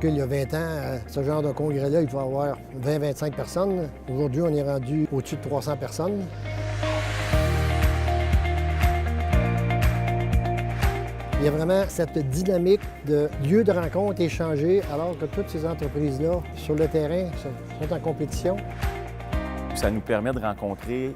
il y a 20 ans, ce genre de congrès-là, il pouvait y avoir 20-25 personnes. Aujourd'hui, on est rendu au-dessus de 300 personnes. Il y a vraiment cette dynamique de lieu de rencontre échangé, alors que toutes ces entreprises-là, sur le terrain, sont en compétition. Ça nous permet de rencontrer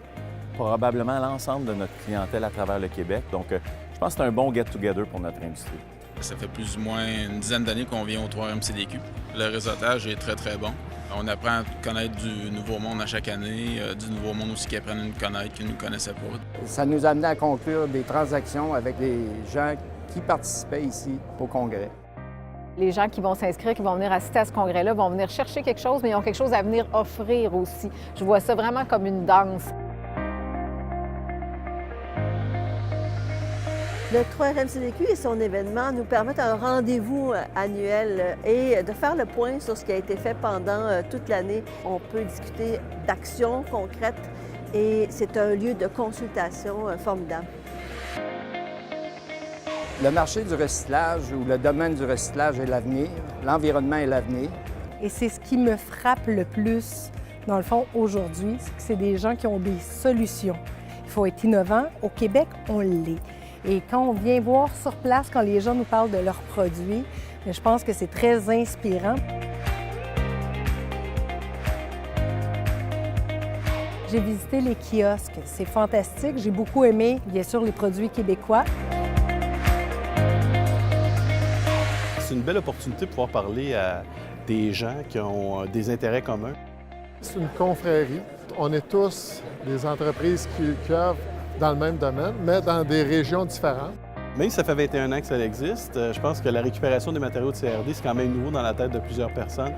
probablement l'ensemble de notre clientèle à travers le Québec. Donc, je pense que c'est un bon get-together pour notre industrie. Ça fait plus ou moins une dizaine d'années qu'on vient au 3MCDQ. Le réseautage est très, très bon. On apprend à connaître du nouveau monde à chaque année, du nouveau monde aussi qui apprennent à nous connaître, qui ne nous connaissaient pas. Ça nous a amené à conclure des transactions avec des gens qui participaient ici au congrès. Les gens qui vont s'inscrire, qui vont venir assister à ce congrès-là, vont venir chercher quelque chose, mais ils ont quelque chose à venir offrir aussi. Je vois ça vraiment comme une danse. Le 3RMCDQ et son événement nous permettent un rendez-vous annuel et de faire le point sur ce qui a été fait pendant toute l'année. On peut discuter d'actions concrètes et c'est un lieu de consultation formidable. Le marché du recyclage ou le domaine du recyclage est l'avenir, l'environnement est l'avenir. Et c'est ce qui me frappe le plus, dans le fond, aujourd'hui, c'est que c'est des gens qui ont des solutions. Il faut être innovant. Au Québec, on l'est. Et quand on vient voir sur place, quand les gens nous parlent de leurs produits, je pense que c'est très inspirant. J'ai visité les kiosques. C'est fantastique. J'ai beaucoup aimé, bien sûr, les produits québécois. C'est une belle opportunité de pouvoir parler à des gens qui ont des intérêts communs. C'est une confrérie. On est tous des entreprises qui œuvrent dans le même domaine, mais dans des régions différentes. Même si ça fait 21 ans que ça existe, je pense que la récupération des matériaux de CRD, c'est quand même nouveau dans la tête de plusieurs personnes.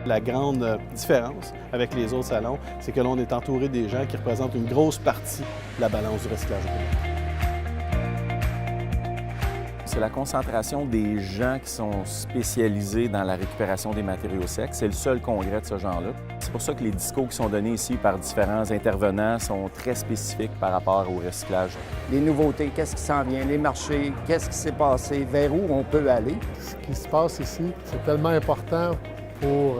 La grande différence avec les autres salons, c'est que l'on est entouré des gens qui représentent une grosse partie de la balance du recyclage au Québec. C'est la concentration des gens qui sont spécialisés dans la récupération des matériaux secs. C'est le seul congrès de ce genre-là. C'est pour ça que les discours qui sont donnés ici par différents intervenants sont très spécifiques par rapport au recyclage. Les nouveautés, qu'est-ce qui s'en vient, les marchés, qu'est-ce qui s'est passé, vers où on peut aller. Ce qui se passe ici, c'est tellement important pour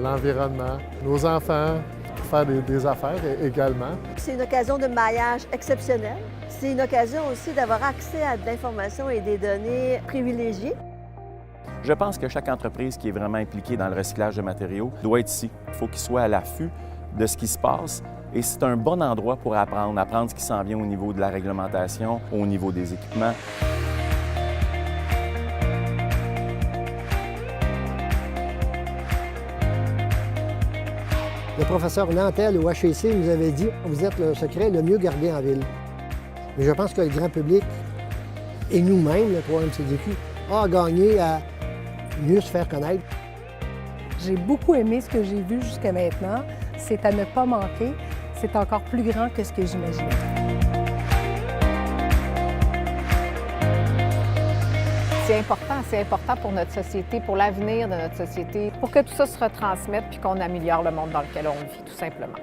l'environnement, nos enfants, pour faire des affaires également. C'est une occasion de maillage exceptionnel. C'est une occasion aussi d'avoir accès à de l'information et des données privilégiées. Je pense que chaque entreprise qui est vraiment impliquée dans le recyclage de matériaux doit être ici. Il faut qu'il soit à l'affût de ce qui se passe et c'est un bon endroit pour apprendre ce qui s'en vient au niveau de la réglementation, au niveau des équipements. Le professeur Nantel au HEC nous avait dit « Vous êtes le secret le mieux gardé en ville ». Mais je pense que le grand public et nous-mêmes, le 3MCDQ, a gagné à mieux se faire connaître. J'ai beaucoup aimé ce que j'ai vu jusqu'à maintenant. C'est à ne pas manquer. C'est encore plus grand que ce que j'imaginais. C'est important pour notre société, pour l'avenir de notre société, pour que tout ça se retransmette puis qu'on améliore le monde dans lequel on vit, tout simplement.